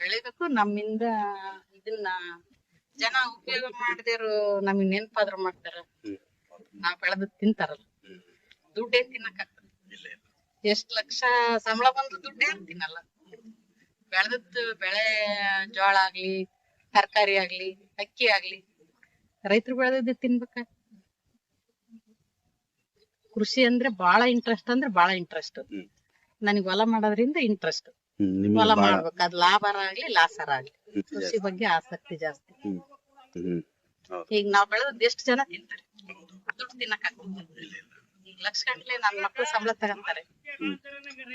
ಬೆಳಿಬೇಕು. ನಮ್ಮಿಂದ ಇದನ್ನ ಜನ ಉಪಯೋಗ ಮಾಡದಿರೋ ನಮಗ್ ನೆನಪಾದ್ರು ಮಾಡ್ತಾರ. ನಾವ್ ಬೆಳೆದ್ ತಿಂತಾರಲ್ಲ, ದುಡ್ಡೇನ್ ತಿನ್ನಕ್ಕಾಗ್ತದೆ? ಎಷ್ಟ್ ಲಕ್ಷ ಸಂಬಳ ಬಂದು ದುಡ್ಡೇನ್ ತಿನ್ನಲ್ಲ. ಬೆಳೆದದ್ದು ಬೆಳೆ, ಜೋಳ ಆಗ್ಲಿ, ತರಕಾರಿ ಆಗ್ಲಿ, ಅಕ್ಕಿ ಆಗ್ಲಿ, ರೈತರು ಬೆಳೆದದ್ದು ತಿನ್ಬೇಕ. ಕೃಷಿ ಅಂದ್ರೆ ಬಹಳ ಇಂಟ್ರೆಸ್ಟ್, ಅಂದ್ರೆ ಬಹಳ ಇಂಟ್ರೆಸ್ಟ್. ನನಗ್ ಹೊಲ ಮಾಡೋದ್ರಿಂದ ಇಂಟ್ರೆಸ್ಟ್. ಹೊಲ ಮಾಡ್ಬೇಕು, ಅದ್ ಲಾಭರ ಆಗ್ಲಿ ಲಾಸರ ಆಗ್ಲಿ, ಕೃಷಿ ಬಗ್ಗೆ ಆಸಕ್ತಿ ಜಾಸ್ತಿ. ಈಗ ನಾವ್ ಬೆಳೆದ್ ಎಷ್ಟ್ ಜನ ತಿಂತಾರೆ? ದುಡ್ಡು ತಿನ್ನಕ್ಕಾಗ್ತದೆ? ಈಗ ಲಕ್ಷ ಗಂಟ್ಲೆ ನನ್ ಮಕ್ಳು ಸಂಬಳ ತಗಂತಾರೆ,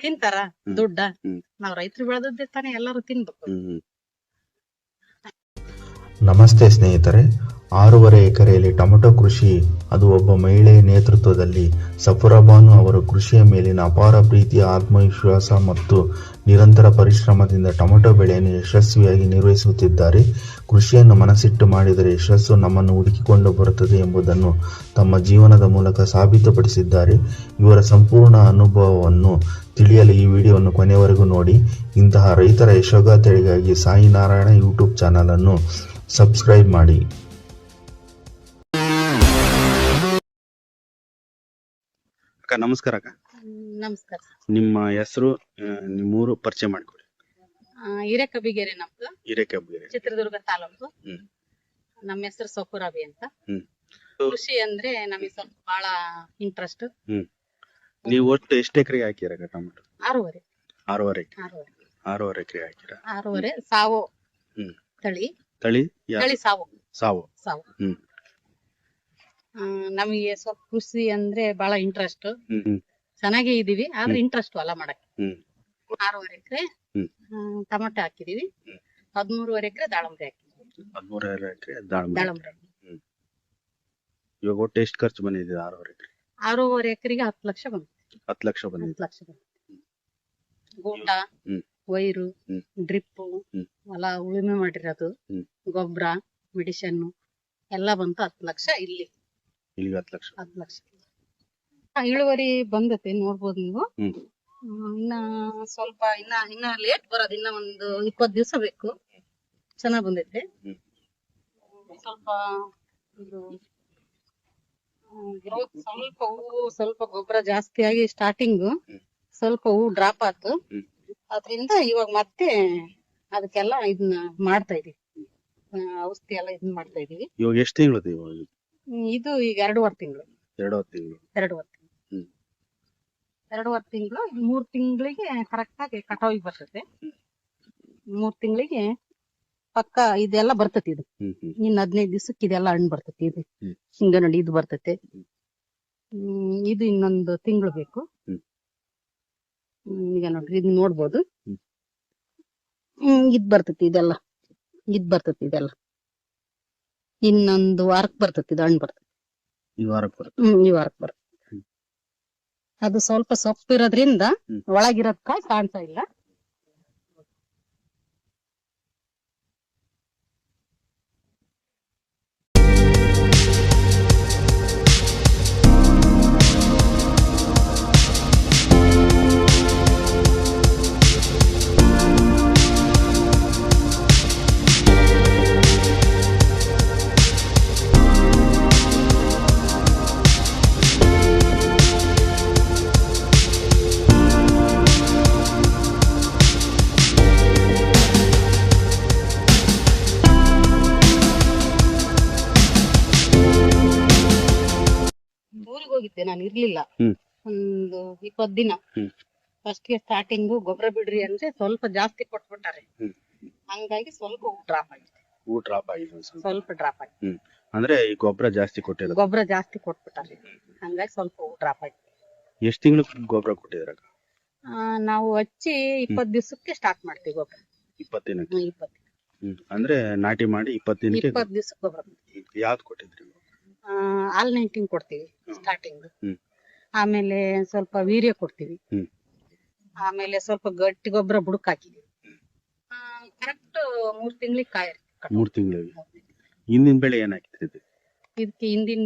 ತಿಂತಾರ ದುಡ್ಡ? ನಾವ್ ರೈತರು ಬೆಳೆದದ್ದೇ ತಾನೇ ಎಲ್ಲರೂ ತಿನ್ಬೇಕು. ನಮಸ್ತೆ ಸ್ನೇಹಿತರೆ, 6.5 ಎಕರೆಯಲ್ಲಿ ಟೊಮೆಟೊ ಕೃಷಿ, ಅದು ಒಬ್ಬ ಮಹಿಳೆಯ ನೇತೃತ್ವದಲ್ಲಿ. ಸಫುರಾ ಬಾನು ಅವರು ಕೃಷಿಯ ಮೇಲಿನ ಅಪಾರ ಪ್ರೀತಿಯ ಆತ್ಮವಿಶ್ವಾಸ ಮತ್ತು ನಿರಂತರ ಪರಿಶ್ರಮದಿಂದ ಟೊಮೆಟೊ ಬೆಳೆಯನ್ನು ಯಶಸ್ವಿಯಾಗಿ ನಿರ್ವಹಿಸುತ್ತಿದ್ದಾರೆ. ಕೃಷಿಯನ್ನು ಮನಸ್ಸಿಟ್ಟು ಮಾಡಿದರೆ ಯಶಸ್ಸು ನಮ್ಮನ್ನು ಹುಡುಕಿಕೊಂಡು ಬರುತ್ತದೆ ಎಂಬುದನ್ನು ತಮ್ಮ ಜೀವನದ ಮೂಲಕ ಸಾಬೀತುಪಡಿಸಿದ್ದಾರೆ. ಇವರ ಸಂಪೂರ್ಣ ಅನುಭವವನ್ನು ತಿಳಿಯಲು ಈ ವಿಡಿಯೋವನ್ನು ಕೊನೆಯವರೆಗೂ ನೋಡಿ. ಇಂತಹ ರೈತರ ಯಶೋಗಾಥೆಗಳಿಗಾಗಿ ಸಾಯಿ ನಾರಾಯಣ ಯೂಟ್ಯೂಬ್ ಚಾನಲ್ ಅನ್ನು ಸಬ್ಸ್ಕ್ರೈಬ್ ಮಾಡಿ. ಅಕ್ಕ ನಮಸ್ಕಾರ. ಅಕ್ಕ ನಮಸ್ಕಾರ. ನಿಮ್ಮ ಹೆಸರು, ನಿಮ್ಮೂರು ಪರಿಚಯ ಮಾಡಿಕೊಡಿ. ಹಿರೇಕಬ್ಬಿಗೆರೆ ನಮ್ದು, ಹಿರೇಕಬ್ಬಿಗೆರೆ, ಚಿತ್ರದುರ್ಗ ತಾಲೂಕು. ನಮ್ಮ ಹೆಸರು ಸಫುರಾಬಿ ಅಂತ. ಕೃಷಿ ಅಂದ್ರೆ ನಮಗೆ ಸ್ವಲ್ಪ ಬಹಳ ಇಂಟ್ರೆಸ್ಟ್. ನೀವು ಒಟ್ಟು ಎಷ್ಟು ಎಕರೆಗೆ ಹಾಕಿರ ಟೊಮೆಟೊ? 6.5. 6.5 ಎಕರೆ ಹಾಕಿರ. 6.5 ಸಾವು ತಳಿ. ತಳಿ ಸಾವು. ಸಾವು. ನಮಗೆ ಸ್ವಲ್ಪ ಕೃಷಿ ಅಂದ್ರೆ ಬಹಳ ಇಂಟ್ರೆಸ್ಟ್. ಚೆನ್ನಾಗೇ ಇದೀವಿ, ಆದ್ರೆ ಇಂಟ್ರೆಸ್ಟ್ ಹೊಲ ಮಾಡಕ್ಕೆ. 6.5 ಎಕರೆ ಟೊಮೆಟೊ ಹಾಕಿದೀವಿ. 13.5 ಎಕರೆ ದಾಳಂಬ್ರಿ ಹಾಕಿದೀವಿ. 13.5 ಎಕರೆ ದಾಳಂಬ್ರಿ. ಇವಾಗ ಒಟ್ಟು ಎಷ್ಟು ಖರ್ಚು ಬಂದಿದೆ? 6.5 ಎಕರೆ. 6.5 ಎಕರೆಗೆ 10 ಲಕ್ಷ ಬಂದಿದೆ. 10 ಲಕ್ಷ ಬಂದಿದೆ. ಗೂಟ, ವೈರು, ಡ್ರಿಪ್ಪು, ಹೊಲ ಉಳುಮೆ ಮಾಡಿರೋದು, ಗೊಬ್ಬರ, ಮೆಡಿಸಿನ್ ಎಲ್ಲ ಬಂತು 10 ಲಕ್ಷ. ಇಲ್ಲಿ 10 ಲಕ್ಷ ಇಳುವರಿ ಬಂದತೆ, ನೋಡ್ಬೋದು ನೀವು. ಇನ್ನ ಸ್ವಲ್ಪ ಇನ್ನ ಲೇಟ್ ಬರೋದು, ಇನ್ನ ಒಂದು 20 ದಿವಸ ಬೇಕು. ಚೆನ್ನಾಗ್ ಬಂದೈತೆ. ಸ್ವಲ್ಪ ಗ್ರೋತ್, ಸ್ವಲ್ಪ ಹೂವು, ಸ್ವಲ್ಪ ಗೊಬ್ಬರ ಜಾಸ್ತಿ ಆಗಿ ಸ್ಟಾರ್ಟಿಂಗ್ ಸ್ವಲ್ಪ ಹೂವು ಡ್ರಾಪ್ ಆಯ್ತು. ಅದ್ರಿಂದ ಇವಾಗ ಮತ್ತೆ ಅದಕ್ಕೆಲ್ಲ ಇದನ್ನ ಮಾಡ್ತಾ ಇದೀವಿ, ಔಷಧಿ ಎಲ್ಲ ಇದನ್ನ ಮಾಡ್ತಾ ಇದೀವಿ. ಇವಾಗ ಎಷ್ಟು ತಿಂಗಳು? ಇದು ಈಗ 2.5 ತಿಂಗಳು. 2.5 ತಿಂಗಳು. 3 ತಿಂಗಳಿಗೆ ಕರೆಕ್ಟ್ ಆಗಿ ಕಟಾವಿಗೆ ಬರ್ತದೆ. 3 ತಿಂಗಳಿಗೆ ಪಕ್ಕ ಇದೆಲ್ಲ ಬರ್ತತಿ. ಇದು ಇನ್ 15 ದಿವಸಕ್ಕೆ ಇದೆಲ್ಲ ಹಣ್ಣು ಬರ್ತತಿ. ಇದು ಹಿಂಗ ನೋಡಿ, ಇದು ಬರ್ತತೆ. ಇದು ಇನ್ನೊಂದು ತಿಂಗಳು ಬೇಕು. ಈಗ ನೋಡ್ರಿ, ಇದು ನೋಡ್ಬೋದು. ಇದ್ ಬರ್ತತಿ, ಇದೆಲ್ಲ ಇದ್ ಬರ್ತತಿ. ಇದೆಲ್ಲ ಇನ್ನೊಂದು ವಾರಕ್ ಬರ್ತತಿ. ಇದು ಹಣ್ಣು ಬರ್ತತಿ. ಈ ವಾರಕ್ ಬರ್ತತಿ. ಅದು ಸ್ವಲ್ಪ ಸೊಪ್ಪು ಇರೋದ್ರಿಂದ ಒಳಗಿರೋದ್ ಕಾಯಿ ಕಾಣ್ತಾ ಇಲ್ಲ. ಊರಿಗೆ ಹೋಗಿದ್ದೆ, ನಾನು ಇರ್ಲಿಲ್ಲ ಒಂದು 20 ದಿನ. ಫಸ್ಟ್ ಗೆ ಸ್ಟಾರ್ಟಿಂಗು ಗೊಬ್ಬರ ಬಿಡ್ರಿ ಅಂದ್ರೆ ಸ್ವಲ್ಪ ಜಾಸ್ತಿ ಕೊಟ್ಬಿಟ್ಟಾರೆ. ಹಂಗಾಗಿ ಸ್ವಲ್ಪ ಹೂ ಡ್ರಾಪ್ ಆಗಿದೆ. ಸ್ವಲ್ಪ ಡ್ರಾಪ್ ಆಗಿದೆ ಅಂದ್ರೆ ಈ ಗೊಬ್ಬರ ಜಾಸ್ತಿ ಕೊಟ್ಟಿರೋದು. ಗೊಬ್ಬರ ಜಾಸ್ತಿ ಕೊಟ್ಬಿಟ್ಟಾರೆ, ಹಂಗಾಗಿ ಸ್ವಲ್ಪ ಹೂ ಡ್ರಾಪ್ ಆಗಿದೆ. ಎಷ್ಟು ತಿಂಗಳು ಗೊಬ್ಬರ ಕೊಟ್ಟಿದ್ರ? ನಾವು ಹಚ್ಚಿ 20 ದಿವಸಕ್ಕೆ ಸ್ಟಾರ್ಟ್ ಮಾಡ್ತೀವಿ ಗೊಬ್ಬರ. 20 ದಿನಕ್ಕೆ. ಅಂದ್ರೆ ನಾಟಿ ಮಾಡಿ 20 ದಿನಕ್ಕೆ 20 ದಿವಸಕ್ಕೆ ಗೊಬ್ಬರ. ಯಾವ್ದು ಕೊಟ್ಟಿದ್ರಿ? ಆಲ್ 19 ಕೊಡ್ತೀವಿ ಸ್ಟಾರ್ಟಿಂಗ್. ಆಮೇಲೆ ಸ್ವಲ್ಪ ವೀರ್ಯ ಕೊಡ್ತೀವಿ. ಆಮೇಲೆ ಸ್ವಲ್ಪ ಗಟ್ಟಿ ಗೊಬ್ಬರ ಬುಡಕ್ ಹಾಕಿದೀವಿ. ಕರೆಕ್ಟ್ 3 ತಿಂಗಳಿಗೆ ಕಾಯಿ. 3 ತಿಂಗಳಿಗೆ. ಹಿಂದಿನ ಬೆಳೆ ಏನ್ ಹಾಕಿದ್ರಿ? ಇದಕ್ಕೆ ಹಿಂದಿನ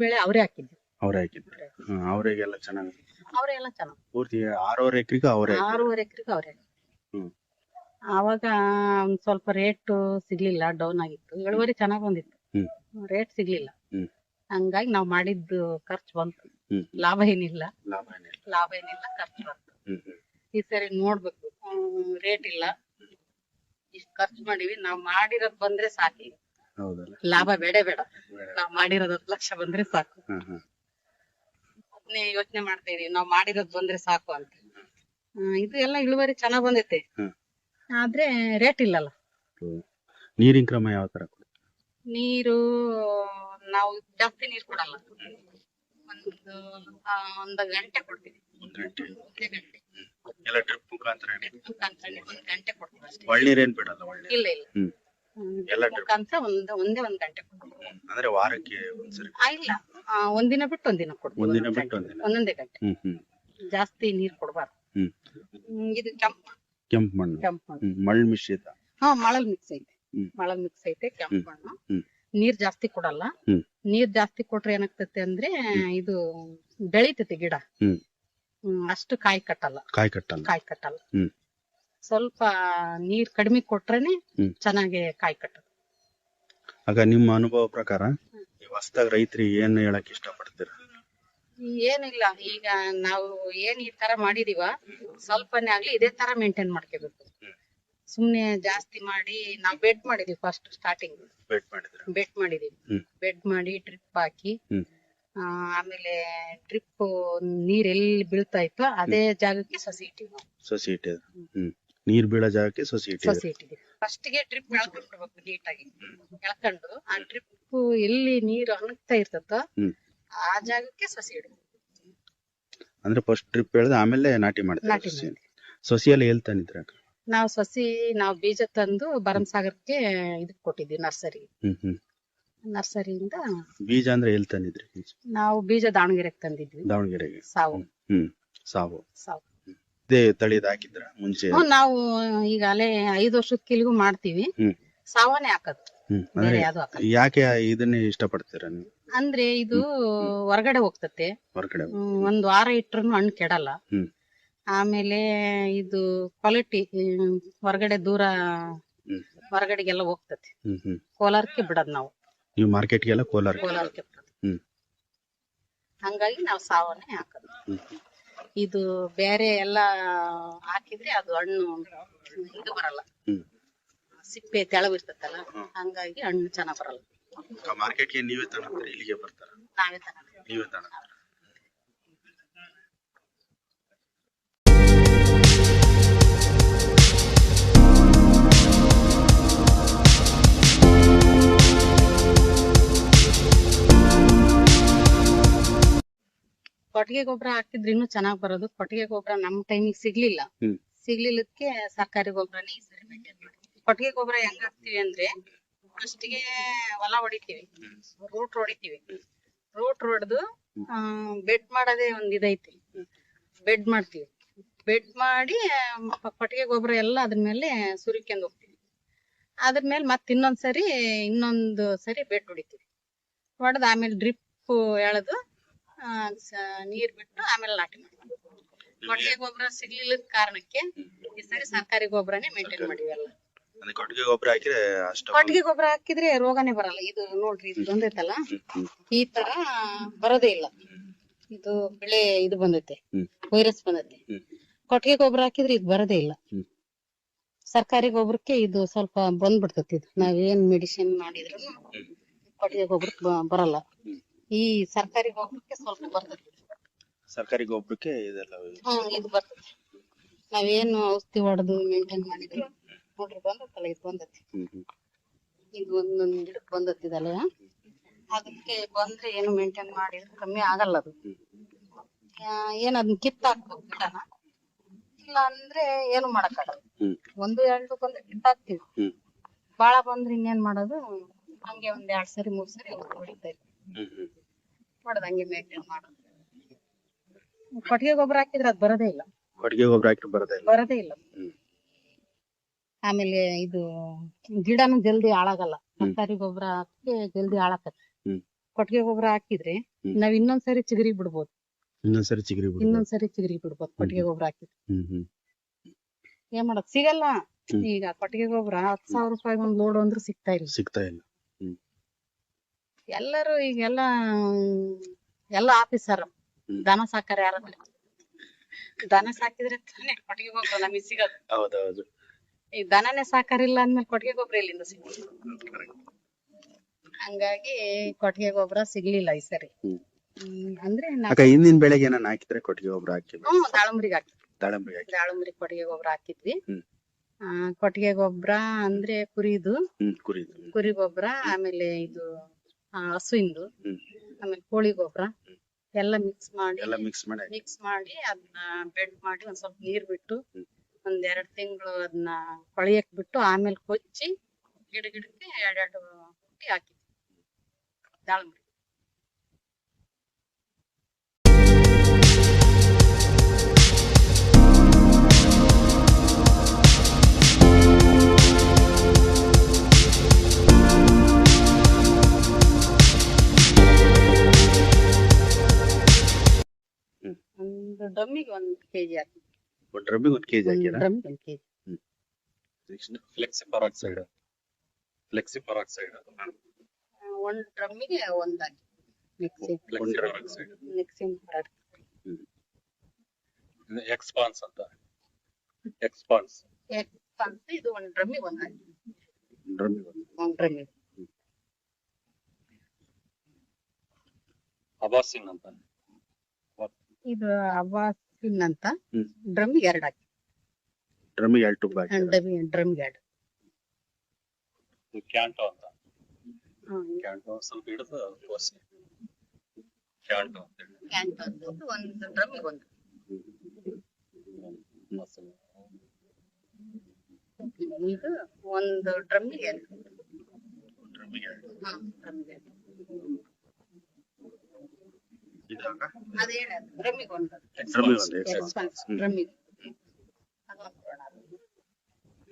ಬೆಳೆ ಅವರೇ ಹಾಕಿದ್ವಿ. ಅವರಿಗೆಲ್ಲ ಚೆನ್ನಾಗಿ ಅವರೆಲ್ಲ ಚೆನ್ನಾಗಿ ಪೂರ್ತಿ 6.5 ಎಕರೆಗೆ ಅವರೇ. 6.5 ಎಕರೆಗೆ ಅವರೇ. ಆವಾಗ ಒಂದ್ ಸ್ವಲ್ಪ ರೇಟ್ ಸಿಗ್ಲಿಲ್ಲ, ಡೌನ್ ಆಗಿತ್ತು. ಇಳುವರಿ ಚೆನ್ನಾಗ್ ಬಂದಿತ್ತು, ಹ್ಮ್. ರೇಟ್ ಸಿಗ್ಲಿಲ್ಲ. ಹ್ಮ್. ಹಂಗಾಗಿ ನಾವ್ ಮಾಡಿದ್ದು ಖರ್ಚು ಬಂತು. ಹ್ಮ್. ಲಾಭ ಏನಿಲ್ಲ, ಲಾಭ ಏನಿಲ್ಲ. ಖರ್ಚು ಬಂತು. ಹ್ಮ್ ಹ್ಮ್ ಈ ಸರಿ ನೋಡ್ಬೇಕು, ರೇಟ್ ಇಲ್ಲ, ಇಷ್ಟ್ ಖರ್ಚು ಮಾಡಿವಿ, ನಾವ್ ಮಾಡಿರೋದ್ ಬಂದ್ರೆ ಸಾಕಿ, ಹೌದಲ್ಲ. ಲಾಭ ಬೇಡ, ನಾವ್ ಮಾಡಿರೋದ್ 10 ಲಕ್ಷ ಬಂದ್ರೆ ಸಾಕು. ಹ್ಮ್ ಹ್ಮ್ ಅದನ್ನೇ ಯೋಚನೆ ಮಾಡ್ತಾ ಇದೀವಿ, ನಾವ್ ಮಾಡಿರೋದ್ ಬಂದ್ರೆ ಸಾಕು ಅಂತ. ಇದು ಎಲ್ಲ ಇಳುವರಿ ಚೆನ್ನಾಗ್ ಬಂದೈತೆ, ಹ್ಮ್. ಆದ್ರೆ ರೇಟ್ ಇಲ್ಲಲ್ಲ. ನೀರಿನ ಕ್ರಮ ಯಾವ ತರ ಕೊಡ್ತೀರಾ? ನೀರು ನಾವು ಜಾಸ್ತಿ ನೀರ್ ಕೊಡಲ್ಲ, ಒಂದ್ ಗಂಟೆ ಕೊಡ್ತೀವಿ. ಒಂದ್ ಗಂಟೆ ಒಂದೇ ಗಂಟೆ ಎಲ್ಲ ಡ್ರಿಪ್ ಮುಖಾಂತರ ಮುಖಾಂತರ ಒಂದ್ ಗಂಟೆ ಕೊಡ್ತೀವಿ ಅಷ್ಟೇ. ಒಳ್ನೀರೇನ್ ಬಿಡಲ್ಲ? ಒಳ್ಳೆ ಇಲ್ಲ ಹ್ಮ್. ಎಲ್ಲ drip ಮುಖಾಂತರ ಒಂದೇ ಒಂದ್ ಗಂಟೆ ಕೊಡ್ತೀವಿ. ಅಂದ್ರೆ ವಾರಕ್ಕೆ ಒಂದ್ಸರಿ? ಇಲ್ಲ, ಒಂದಿನ ಬಿಟ್ಟು ಒಂದಿನ ಕೊಡ್ತೀವಿ, ಒಂದಿನ ಬಿಟ್ಟು ಒಂದಿನ. ಒಂದೊಂದೇ ಗಂಟೆ. ಹ್ಮ್ ಹ್ಮ್ ಜಾಸ್ತಿ ನೀರ್ ಕೊಡಬಾರ್ದು. ಹ್ಮ್. ಇದು ಕೆಂಪು ಮಣ್ಣು. ಮಣ್ಣು. ಮಳ್ ಮಿಶ್ರಿತ. ಮಳಲ್ ಮಿಕ್ಸ್ ಐತೆ. ಹ್ಮ್. ಮಳಲ್ ಮಿಕ್ಸ್ ಐತೆ, ಕೆಂಪು ಮಣ್ಣು. ಹ್ಮ್. ನೀರ್ ಜಾಸ್ತಿ ಕೊಡಲ್ಲ. ಹ್ಮ್. ನೀರ್ ಜಾಸ್ತಿ ಕೊಟ್ರೆ ಏನಾಗ್ತತೆ ಅಂದ್ರೆ ಇದು ಬೆಳಿತೈತೆ ಗಿಡ. ಹ್ಮ್. ಅಷ್ಟು ಕಾಯಿ ಕಟ್ಟಲ್ಲ. ಹ್ಮ್. ಸ್ವಲ್ಪ ನೀರ್ ಕಡಿಮೆ ಕೊಟ್ರೇನೆ ಹ್ಮ್. ಚೆನ್ನಾಗಿ ಕಾಯಿ ಕಟ್ಟದು. ಆಗ ನಿಮ್ಮ ಅನುಭವ ಪ್ರಕಾರ ಈ ಹೊಸದಾಗ ರೈತರಿಗೆ ಏನ್ ಹೇಳಕ್ ಇಷ್ಟಪಡ್ತೀರಾ? ಏನಿಲ್ಲ, ಈಗ ನಾವು ಏನ್ ಈ ತರ ಮಾಡಿದೀವ, ಸ್ವಲ್ಪನೇ ಆಗ್ಲಿ ಇದೇ ತರ ಮೇಂಟೈನ್ ಮಾಡ್ಕೋಬೇಕು. ಸುಮ್ನೆ ಜಾಸ್ತಿ ಮಾಡಿ ನಾವ್ ಬೆಡ್ ಮಾಡಿದೀವಿ. ಫಸ್ಟ್ ಸ್ಟಾರ್ಟಿಂಗ್ ಬೆಡ್ ಮಾಡಿದೀವಿ. ಹ್ಮ್. ಬೆಡ್ ಮಾಡಿ ಡ್ರಿಪ್ ಹಾಕಿ, ಹ್ಮ್. ಆಮೇಲೆ ಡ್ರಿಪ್ ನೀರ್ ಎಲ್ಲಿ ಬೀಳ್ತಾ ಇತ್ತು ಅದೇ ಜಾಗಕ್ಕೆ ಸಸಿ ಇಟ್ಟಿವಿ ನಾವು. ಸೊಸೈಟಿ ಹ್ಮ್. ನೀರ್ ಬೀಳೋ ಜಾಗಕ್ಕೆ ಸೊಸೈಟಿ ಇಟ್ಟಿವಿ. ಫಸ್ಟ್ ಗೆ ಡ್ರಿಪ್ ಎಳ್ಕೊಂಡ್ಬಿಡ್ಬೇಕು ನೀಟಾಗಿ. ಎಳ್ಕೊಂಡು ಆ ಡ್ರಿಪ್ ಎಲ್ಲಿ ನೀರು ಅಣಗ್ತಾ ಇರ್ತತೋ ಹ್ಮ್. ಆ ಜಾಗಕ್ಕೆ ಸಸಿ ಇಡ್ಬೇಕು. ಅಂದ್ರೆ ಫಸ್ಟ್ ಡ್ರಿಪ್ ಎಳ್ದು ಆಮೇಲೆ ನಾಟಿ ಮಾಡ್ತಾರೆ. ನಾಟಿ ಮಾಡಿ. ಸೊಸಿಯಲ್ಲಿ ಎಲ್ಲಿ ತಂದಿದ್ರ? ನಾವು ಬೀಜ ತಂದು ಭರಮಸಾಗರಕ್ಕೆ ಇದಕ್ ಕೊಟ್ಟಿದ್ವಿ, ನರ್ಸರಿ. ಹ್ಮ್ ಹ್ಮ್ ನರ್ಸರಿಯಿಂದ ಬೀಜ ಅಂದ್ರೆ ಎಲ್ಲಿ ತಂದಿದ್ರಿ? ನಾವು ಬೀಜ ದಾವಣಗೆರೆಗೆ ತಂದಿದ್ವಿ. ದಾವಣಗೆರೆಗೆ. ಸಾವು ಸಾವು ಸಾವು ಇದೇ ತಳಿದ್ ಹಾಕಿದ್ರ ಮುಂಚೆ? ನಾವು ಈಗ ಅಲ್ಲೇ 5 ವರ್ಷದ ಕಿಲ್ಗೂ ಮಾಡ್ತೀವಿ. ಹ್ಮ್. ಸಾವನೇ ಹಾಕೋದು, ಅಂದ್ರೆ ಬೇರೆ ಯಾವ್ದು ಹಾಕಲ್ಲ. ಯಾಕೆ ಇದನ್ನೇ ಇಷ್ಟಪಡ್ತೀರಾ ನೀವು? ಅಂದ್ರೆ ಇದು ಹೊರಗಡೆ ಹೋಗ್ತತೆ, ಹೊರಗಡೆ. ಒಂದ್ ವಾರ ಇಟ್ರು ಹಣ್ಣು ಕೆಡಲ್ಲ. ಹ್ಮ್. ಆಮೇಲೆ ಇದು ಕ್ವಾಲಿಟಿ ಹೊರಗಡೆ ದೂರ ಹ್ಮ್. ಹೊರಗಡೆಗೆಲ್ಲ ಹೋಗ್ತತೆ. ಹ್ಮ್ ಹ್ಮ್ ಕೋಲಾರಕ್ಕೆ ಬಿಡೋದ್ ನಾವು. ನೀವು ಮಾರ್ಕೆಟ್ಗೆಲ್ಲ ಕೋಲಾರಕ್ಕೆ? ಕೋಲಾರಕ್ಕೆ ಬಿಡೋದು. ಹ್ಮ್. ಹಂಗಾಗಿ ನಾವು ಸಾವನ್ನೇ ಹಾಕೋದು. ಹ್ಮ್. ಇದು ಬೇರೆ ಎಲ್ಲಾ ಹಾಕಿದ್ರೆ ಅದು ಹಣ್ಣು ಇದು ಬರಲ್ಲ, ಹ್ಮ್. ಸಿಪ್ಪೆ ತೆಳವಿರ್ತತಲ್ಲ, ಹಂಗಾಗಿ ಹಣ್ಣು ಚೆನ್ನಾಗ್ ಬರಲ್ಲ. ಮಾರ್ಕೆಟ್ಗೆ ನೀವೇ ತಗೊಂಡ್ರೆ ಇಲ್ಲಿಗೆ ಬರ್ತಾರ? ನಾವೇ ತಗೊಂಡ್ರೆ. ನೀವೇ ತಗೊಂಡ್ರೆ. ಕೊಟ್ಟಿಗೆ ಗೊಬ್ಬರ ಹಾಕಿದ್ರೆ ಇನ್ನೂ ಚೆನ್ನಾಗ್ ಬರೋದು. ಕೊಟ್ಟಿಗೆ ಗೊಬ್ಬರ ನಮ್ ಟೈಮಿಗೆ ಸಿಗ್ಲಿಲ್ಲ. ಹ್ಮ್. ಸಿಗ್ಲಿಲ್ಲಕ್ಕೆ ಸರ್ಕಾರಿ ಗೊಬ್ಬರನೇ ಈ ಸರಿ ಮೇಂಟೈನ್ ಮಾಡ್ತೀವಿ. ಕೊಟ್ಟಿಗೆ ಗೊಬ್ಬರ ಹೆಂಗ್ ಹಾಕ್ತಿವಿ ಅಂದ್ರೆ ಫಸ್ಟಿಗೆ ಹೊಲ ಹೊಡಿತೀವಿ, ರೂಟ್ ಹೊಡಿತೀವಿ. ರೂಟ್ ಹೊಡೆದು ಬೆಡ್ ಮಾಡೋದೇ ಒಂದ್ ಇದೈತಿ. ಬೆಡ್ ಮಾಡ್ತೀವಿ. ಬೆಡ್ ಮಾಡಿ ಕೊಟ್ಟಿಗೆ ಗೊಬ್ಬರ ಎಲ್ಲ ಅದ್ರ ಮೇಲೆ ಸುರಿಕೊಂಡ್ ಹೋಗ್ತೀವಿ. ಅದ್ರ ಮೇಲೆ ಮತ್ತೆ ಇನ್ನೊಂದು ಸರಿ ಬೆಡ್ ಹೊಡಿತೀವಿ. ಹೊಡೆದು ಆಮೇಲೆ ಡ್ರಿಪ್ ಎಳೆದು ನೀರ್ ಬಿಟ್ಟು ಆಮೇಲೆ ನಾಟಿ ಮಾಡ್ತೀವಿ. ಕೊಟ್ಟಿಗೆ ಗೊಬ್ಬರ ಸಿಗ್ಲಿಲ್ಲ ಕಾರಣಕ್ಕೆ ಈ ಸರಿ ಸರ್ಕಾರಿ ಗೊಬ್ಬರನೇ ಮೇಂಟೈನ್ ಮಾಡಿವಿ ಎಲ್ಲ. ಕೊಟ್ಟಿಗೆ ಗೊಬ್ಬರ ಹಾಕಿದ್ರೆ ಕೊಟ್ಟಿಗೆ ಗೊಬ್ಬರ ಹಾಕಿದ್ರೆ ರೋಗನೇ ಬರಲ್ಲ. ಇದು ನೋಡ್ರಿ, ಇದು ಬಂದೈತಲ್ಲ, ಈ ತರ ಬರೋದೇ ಇಲ್ಲ. ಇದು ಬೆಳೆ ಇದು ಬಂದೈತೆ, ವೈರಸ್ ಬಂದೈತೆ. ಕೊಟ್ಟಿಗೆ ಗೊಬ್ಬರ ಹಾಕಿದ್ರೆ ಇದು ಬರೋದೇ ಇಲ್ಲ. ಸರ್ಕಾರಿ ಗೊಬ್ಬರಕ್ಕೆ ಇದು ಸ್ವಲ್ಪ ಬಂದ್ಬಿಡ್ತೈತಿ. ಇದು ನಾವೇನ್ ಮೆಡಿಸಿನ್ ಮಾಡಿದ್ರು ಕೊಟ್ಟಿಗೆ ಗೊಬ್ಬರಕ್ಕೆ ಬರಲ್ಲ. ಈ ಸರ್ಕಾರಿ ಗೊಬ್ಬರಕ್ಕೆ ಸ್ವಲ್ಪ ಬರ್ತೈತಿ. ಸರ್ಕಾರಿ ಗೊಬ್ಬರಕ್ಕೆ ಇದೆಲ್ಲ ಇದು ಬರ್ತೈತಿ. ನಾವೇನು ಔಷಧಿ ಹೊಡೆದು ಮೇಂಟೈನ್ ಮಾಡಿದ್ರು ನೋಡ್ರಿ ಬಂದತ್ತಲ್ಲ, ಇದು ಬಂದೈತಿ. ಇದು ಒಂದೊಂದ್ ಗಿಡಕ್ ಬಂದತ್ತಿದಲ್ಲ, ಅದಕ್ಕೆ ಬಂದ್ರೆ ಏನು ಮೇಂಟೈನ್ ಮಾಡಿದ್ರೆ ಕಮ್ಮಿ ಆಗಲ್ಲ. ಅದು ಏನ್ ಅದನ್ನ ಕಿತ್ತಾಕ್ಬೇಕು ಗಿಡನ, ಇಲ್ಲ ಅಂದ್ರೆ ಏನು ಮಾಡಕ್ಕಾಗಲ್ಲ. 1-2 ಬಂದ್ರೆ ಕಿತ್ತಾಕ್ತಿವಿ. ಬಾಳ ಬಂದ್ರೆ ಇನ್ನೇನ್ ಮಾಡೋದು, ಹಂಗೆ 1 2 ಸರಿ 3 ಸರಿ ಹೊಡಿತಾ ಇರ್ತೀವಿ. ಹೊಡೆದ್ ಹಂಗೆ ಮೇಂಟೈನ್ ಮಾಡೋದು. ಕೊಟ್ಟಿಗೆ ಗೊಬ್ಬರ ಹಾಕಿದ್ರೆ ಅದ್ ಬರೋದೇ ಇಲ್ಲ. ಕೊಟ್ಟಿಗೆ ಗೊಬ್ಬರ ಹಾಕಿದ್ರೆ ಬರೋದೇ ಇಲ್ಲ. ಆಮೇಲೆ ಇದು ಗಿಡನು ಜಲ್ದಿ ಹಾಳಾಗಲ್ಲ. ಸರ್ಕಾರಿ ಗೊಬ್ಬರ ಹಾಕಿ ಜಲ್ದಿ ಹಾಳಾಕತ್ತೆ. ಕೊಟ್ಟಿಗೆ ಗೊಬ್ಬರ ಹಾಕಿದ್ರೆ ನಾವ್ ಇನ್ನೊಂದ್ಸರಿ ಚಿಗರಿ ಬಿಡ್ಬೋದು. ಇನ್ನೊಂದ್ಸರಿ ಚಿಗರಿ ಬಿಡ್ಬೋದು ಕೊಟ್ಟಿಗೆ ಗೊಬ್ಬರ ಹಾಕಿದ್ರೆ. ಏನ್ ಮಾಡೋದ್, ಸಿಗಲ್ಲ. ಈಗ ಕೊಟ್ಟಿಗೆ ಗೊಬ್ಬರ 10,000 ರೂಪಾಯಿ ಒಂದ್ ಲೋಡ್ ಅಂದ್ರೆ ಸಿಗ್ತಾ ಇಲ್ಲ. ಸಿಗ್ತಾ ಇಲ್ಲ. ಎಲ್ಲರೂ ಈಗೆಲ್ಲ ಎಲ್ಲ ಆಫೀಸರ್ ದನ ಸಾಕಾರ ಯಾರ ದನ ಸಾಕಿದ್ರೆ ತಾನೇ ಕೊಟ್ಟಿಗೆ ಗೊಬ್ಬರ ನಮಗೆ ಸಿಗೋದು. ಹೌದೌದು. ಈ ದನನೇ ಸಾಕಾರಿಲ್ಲ ಅಂದ್ಮೇಲೆ ಕೊಟ್ಟಿಗೆ ಗೊಬ್ಬರ ಎಲ್ಲಿಂದ ಸಿಗೋದು? ಹಂಗಾಗಿ ಕೊಟ್ಟಿಗೆ ಗೊಬ್ಬರ ಸಿಗ್ಲಿಲ್ಲ ಈ ಸರಿ. ಅಂದ್ರೆ ಅಕ್ಕ ಹಿಂದಿನ ಬೆಳೆಗೆ ಏನಾನ ಹಾಕಿದ್ರೆ ಕೊಟ್ಟಿಗೆ ಗೊಬ್ಬರ ಹಾಕಿದ್ವಿ? ದಾಳಂಬ್ರಿಗೆ ಹಾಕಿದ್ವಿ. ದಾಳಂಬ್ರಿಗೆ ಕೊಟ್ಟಿಗೆ ಗೊಬ್ಬರ ಹಾಕಿದ್ವಿ. ಕೊಟ್ಟಿಗೆ ಗೊಬ್ಬರ ಅಂದ್ರೆ ಕುರಿದು, ಕುರಿ ಗೊಬ್ಬರ, ಆಮೇಲೆ ಇದು ಹಸುವಿಂದು, ಆಮೇಲೆ ಕೋಳಿ ಗೊಬ್ಬರ ಎಲ್ಲ ಮಿಕ್ಸ್ ಮಾಡಿ ಅದನ್ನ ಬೆಡ್ ಮಾಡಿ ಒಂದ್ ಸ್ವಲ್ಪ ನೀರ್ ಬಿಟ್ಟು ಒಂದ್ 2 ತಿಂಗಳು ಅದನ್ನ ಕೊಳೆಯಕ್ ಬಿಟ್ಟು ಆಮೇಲೆ ಕೊಚ್ಚಿ ಗಿಡಕ್ಕೆ 2 ಪುಟ್ಟಿ ಹಾಕಿದ್ವಿ ದಾಳಂಬ್ರಿ. ಒಂದು ಡ್ರಮ್ಮಿಗೆ 1 kg ಹಾಕಿದ್ವಿ. ಡ್ರಮ್ಮಿಗೆ 1 kg ಹಾಕಿರಾ? ಡ್ರಮ್ಮಿಗೆ 1 kg. ಫ್ಲೆಕ್ಸಿ ಪರಾಕ್ಸೈಡ್ ಒಂದು ಡ್ರಮ್ಮಿಗೆ 1 ಹಾಕಿ ಮಿಕ್ಸಿಂಗ್ ಮಾಡಿ. ಎಕ್ಸ್ಪಾನ್ಸ್ ಇದು ಒಂದು ಡ್ರಮ್ಮಿಗೆ 1 ಹಾಕಿ. ಅಬಾಸಿನ್ ಅಂತ ಇದು ಅವಾಸಿನ್ ಅಂತ ಡ್ರಮ್ಮಿಗೆ 2 ಹಾಕಿ. ಡ್ರಮ್ಮಿಗೆ 2 ಟುಬ್ ಹಾಕಿ. ಡ್ರಮ್ಮಿಗೆ 2. ಕ್ಯಾಂಟೋ ಅಂತ. ಕ್ಯಾಂಟೋ ಸ್ವಲ್ಪ ಹಿಡಿದು ತೋರಿಸಿ. ಕ್ಯಾಂಟೋ ಅಂತ ಹೇಳಿ. ಕ್ಯಾಂಟೋ ಅಂತ ಒಂದು ಡ್ರಮ್ಮಿಗೆ 1. ಇದು ಒಂದು ಡ್ರಮ್ಮಿಗೆ 2. ಅದೇ ಡ್ರಮ್ಮಿಗೆ 1. ಡ್ರಮ್ಮಿಗೆ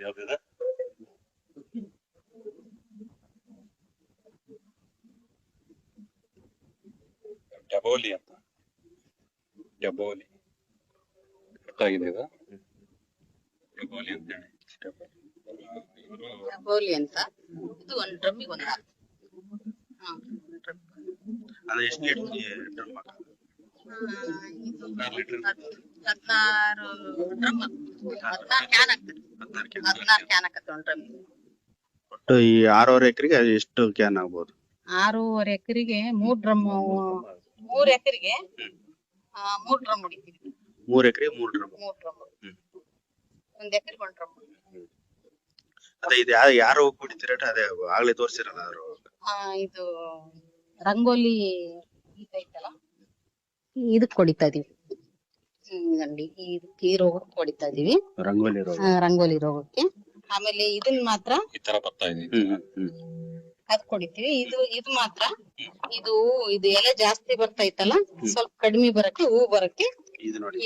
ಯಾವ್ದಿದೆ? ಡಬೋಲಿ ಅಂತ. ಡಬೋಲಿ ಗೊತ್ತಾಗಿದೆ ಇದು? ಡಬೋಲಿ ಅಂತ ಹೇಳಿ. ಡಬೋಲಿ ಅಂತ ಇದು ಒಂದು ಡ್ರಮ್ಮಿಗೆ 1 ಹಾಕಿ. ಅದು ಎಷ್ಟು ಲೀಟರ್ ಡ್ರಮ್ ಹಾಕ? 16 ಡ್ರಮ್ 16 ಕ್ಯಾನ್ ಆಗ್ತದೆ. 16 ಕ್ಯಾನ್ ಆಗ್ತದೆ ಒಂದು ಡ್ರಮ್. ಒಟ್ಟು ಈ 6.5 ಎಕರೆಗೆ ಎಷ್ಟು ಕ್ಯಾನ್ ಆಗ್ಬೋದು? 6.5 ಎಕರೆಗೆ 3 ಡ್ರಮ್. 3 ಎಕರೆಗೆ 3 ಡ್ರಮ್ ಹೊಡಿತೀವಿ. 3 ಎಕರೆಗೆ 3 ಡ್ರಮ್. 1 ಎಕರೆಗೆ 1 ಡ್ರಮ್. ಅದೇ ಇದು ಯಾರು ಕುಡಿತೀರ? ಅದೇ ಆಗ್ಲೇ ತೋರಿಸಿರಲ್ಲ ಅವರು. ಇದು ರಂಗೋಲಿ ಐತಲ್ಲ, ಇದಕ್ ಹೊಡಿತಾ ಇದೀವಿ. ಈ ರೋಗಕ್ಕೆ ಹೊಡಿತಾ ಇದೀವಿ. ರಂಗೋಲಿ ರೋಗಕ್ಕೆ. ಆಮೇಲೆ ಇದನ್ ಮಾತ್ರ ಈ ತರ ಬರ್ತಾ ಇದೆ. ಅದಕ್ಕೆ ಹೊಡಿತೀವಿ. ಇದು ಮಾತ್ರ ಇದು ಎಲೆ ಜಾಸ್ತಿ ಬರ್ತಾ ಇತ್ತಲ್ಲ, ಸ್ವಲ್ಪ ಕಡಿಮೆ ಬರಕ್ಕೆ, ಹೂ ಬರಕ್ಕೆ ಇದನ್ನ ನೋಡಿ.